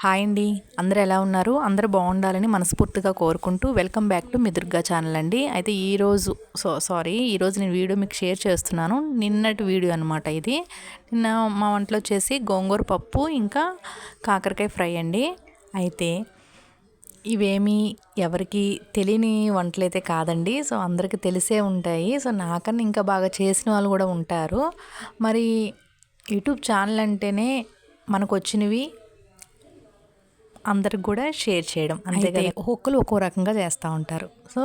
Hi అండి, అందరూ ఎలా ఉన్నారు? అందరూ బాగుండాలని మనస్ఫూర్తిగా కోరుకుంటూ welcome back to me Durga channel అండి. అయితే ఈరోజు నేను వీడియో మీకు షేర్ చేస్తున్నాను. నిన్నటి వీడియో అనమాట ఇది. నిన్న మా వంటలో వచ్చేసి గోంగూర పప్పు ఇంకా కాకరకాయ ఫ్రై అండి. అయితే ఇవేమీ ఎవరికి తెలియని వంటలైతే కాదండి. సో అందరికీ తెలిసే ఉంటాయి. సో నాకన్నా ఇంకా బాగా చేసిన వాళ్ళు కూడా ఉంటారు. మరి యూట్యూబ్ ఛానల్ అంటేనే మనకు వచ్చినవి అందరికి కూడా షేర్ చేయడం అంతే కదా. ఒక్కొక్కరు ఒక్కో రకంగా చేస్తూ ఉంటారు. సో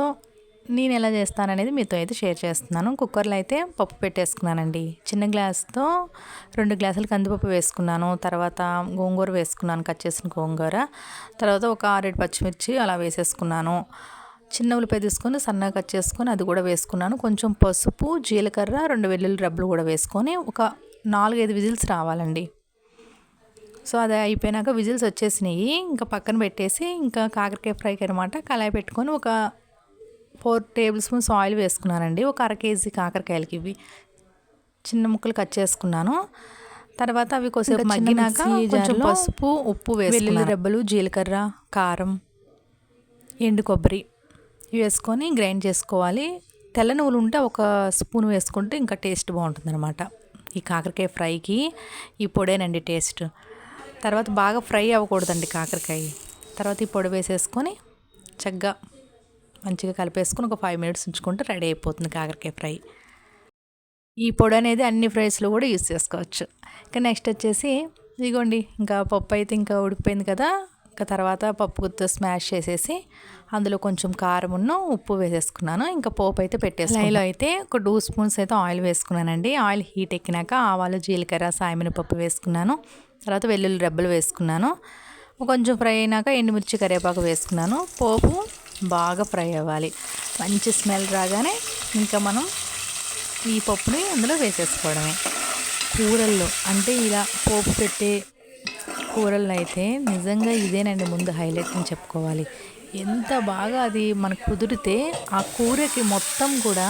నేను ఎలా చేస్తాననేది మీతో అయితే షేర్ చేస్తున్నాను. కుక్కర్లో అయితే పప్పు పెట్టేసుకున్నానండి. చిన్న గ్లాస్తో 2 గ్లాసులు కందిపప్పు వేసుకున్నాను. తర్వాత గోంగూర వేసుకున్నాను, కట్ చేసిన గోంగూర. తర్వాత ఒక 6 పచ్చిమిర్చి అలా వేసేసుకున్నాను. చిన్న ఉల్లిపాయ తీసుకొని సన్నగా కట్ చేసుకొని అది కూడా వేసుకున్నాను. కొంచెం పసుపు, జీలకర్ర, 2 వెల్లుల్లి రెబ్బలు కూడా వేసుకొని ఒక 4-5 విజిల్స్ రావాలండి. సో అది అయిపోయినాక విజిల్స్ వచ్చేసినాయి. ఇంకా పక్కన పెట్టేసి ఇంకా కాకరకాయ ఫ్రైకి అనమాట కళాయి పెట్టుకొని ఒక 4 టేబుల్ స్పూన్స్ ఆయిల్ వేసుకున్నానండి. ఒక 1/2 కేజీ కాకరకాయలకి ఇవి చిన్న ముక్కలు కట్ చేసుకున్నాను. తర్వాత అవి కొద్దిసేపు మగ్గినాక కొంచెం పసుపు, ఉప్పు వెల్లుల్లి రెబ్బలు, జీలకర్ర, కారం, ఎండు కొబ్బరి ఇవి వేసుకొని గ్రైండ్ చేసుకోవాలి. తెల్ల నువ్వులు ఉంటే ఒక స్పూన్ వేసుకుంటే ఇంకా టేస్ట్ బాగుంటుంది అనమాట. ఈ కాకరకాయ ఫ్రైకి ఈ పొడేనండి టేస్ట్. తర్వాత బాగా ఫ్రై అవ్వకూడదండి కాకరకాయ. తర్వాత ఈ పొడి వేసేసుకొని చక్కగా మంచిగా కలిపేసుకొని ఒక 5 మినిట్స్ ఉంచుకుంటే రెడీ అయిపోతుంది కాకరకాయ ఫ్రై. ఈ పొడి అనేది అన్ని ఫ్రైస్లో కూడా యూస్ చేసుకోవచ్చు. ఇంకా నెక్స్ట్ వచ్చేసి ఇదిగోండి, ఇంకా పప్పు అయితే ఇంకా ఉడికిపోయింది కదా. ఇంకా తర్వాత పప్పు గుత్తో స్మాష్ చేసేసి అందులో కొంచెం కారమును ఉప్పు వేసేసుకున్నాను. ఇంకా పోపు అయితే పెట్టేసి లైలో అయితే ఒక 2 స్పూన్స్ అయితే ఆయిల్ వేసుకున్నానండి. ఆయిల్ హీట్ ఎక్కినాక ఆవాలు, జీలకర్ర, సాయమినపప్పు వేసుకున్నాను. తర్వాత వెల్లుల్లి రెబ్బలు వేసుకున్నాను. కొంచెం ఫ్రై అయినాక ఎండుమిర్చి, కరివేపాకు వేసుకున్నాను. పోపు బాగా ఫ్రై అవ్వాలి. మంచి స్మెల్ రాగానే ఇంకా మనం ఈ పప్పుని అందులో వేసేసుకోవడమే. కూరల్లో అంటే ఇలా పోపు పెట్టే కూరల్లో అయితే నిజంగా ఇదేనండి ముందు హైలైట్ అని చెప్పుకోవాలి. ఎంత బాగా అది మనకు కుదిరితే ఆ కూరకి మొత్తం కూడా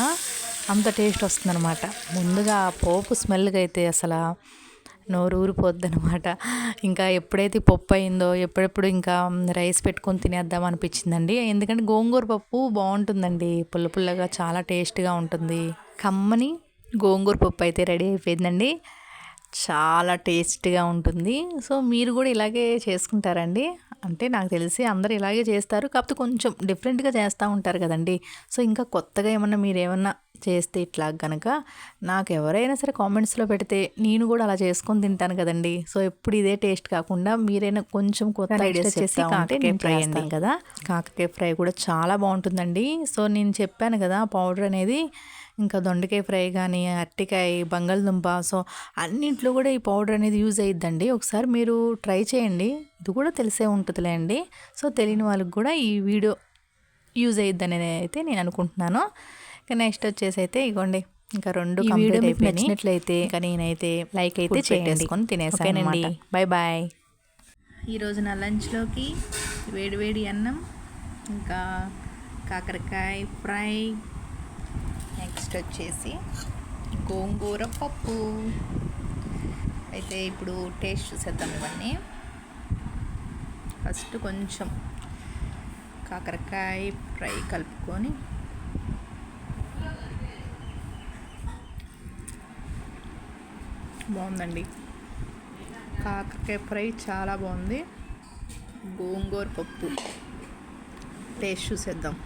అంత టేస్ట్ వస్తుందన్నమాట. ముందుగా ఆ పోపు స్మెల్గా అయితే అసలు నోరు ఊరిపోద్ది అనమాట. ఇంకా ఎప్పుడైతే పప్పు అయిందో ఎప్పుడెప్పుడు ఇంకా రైస్ పెట్టుకొని తినేద్దాం అనిపించిందండి. ఎందుకంటే గోంగూర పప్పు బాగుంటుందండి, పుల్ల పుల్లగా చాలా టేస్ట్గా ఉంటుంది. కమ్మని గోంగూర పప్పు అయితే రెడీ అయిపోయిందండి. చాలా టేస్ట్గా ఉంటుంది. సో మీరు కూడా ఇలాగే చేసుకుంటారండి? అంటే నాకు తెలిసి అందరూ ఇలాగే చేస్తారు, కాకపోతే కొంచెం డిఫరెంట్గా చేస్తూ ఉంటారు కదండి. సో ఇంకా కొత్తగా మీరేమన్నా చేస్తే ఇట్లా కనుక నాకు ఎవరైనా సరే కామెంట్స్లో పెడితే నేను కూడా అలా చేసుకొని తింటాను కదండి. సో ఎప్పుడు ఇదే టేస్ట్ కాకుండా మీరైనా కొంచెం కొత్త ఐడియాస్ చేసి కాకరకాయ ఫ్రై అండి కదా. కాకరకాయ ఫ్రై కూడా చాలా బాగుంటుందండి. సో నేను చెప్పాను కదా పౌడర్ అనేది ఇంకా దొండకాయ ఫ్రై కానీ, అరటికాయ, బంగాళదుంప, సో అన్నింట్లో కూడా ఈ పౌడర్ అనేది యూజ్ అయ్యిద్దండి. ఒకసారి మీరు ట్రై చేయండి, ఇది కూడా తెలిసే ఉంటుందిలే అండి. సో తెలియని వాళ్ళకి కూడా ఈ వీడియో యూజ్ అయ్యిద్దని అయితే నేను అనుకుంటున్నాను. ఇంకా నెక్స్ట్ వచ్చేసి అయితే ఇగోండి, ఇంకా 2 కంప్లీట్ అయిపోయి నచ్చినట్లయితే ఇంకా నేనైతే లైక్ అయితే చేసుకొని తినేసానండి. బాయ్. ఈరోజు నా లంచ్లోకి వేడివేడి అన్నం ఇంకా కాకరకాయ ఫ్రై, నెక్స్ట్ వచ్చేసి గోంగూర పప్పు. అయితే ఇప్పుడు టేస్ట్ చూసేద్దాం ఇవన్నీ. ఫస్ట్ కొంచెం కాకరకాయ ఫ్రై కలుపుకొని బాగుందండి. కాకరకాయ ఫ్రై చాలా బాగుంది. గోంగూర పప్పు టేస్ట్ చూసేద్దాం.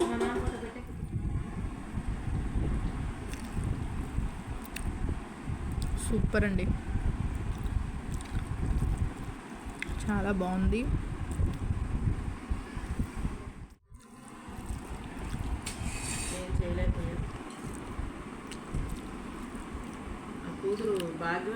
సూపర్ అండి, చాలా బాగుంది. కూతురు బాగా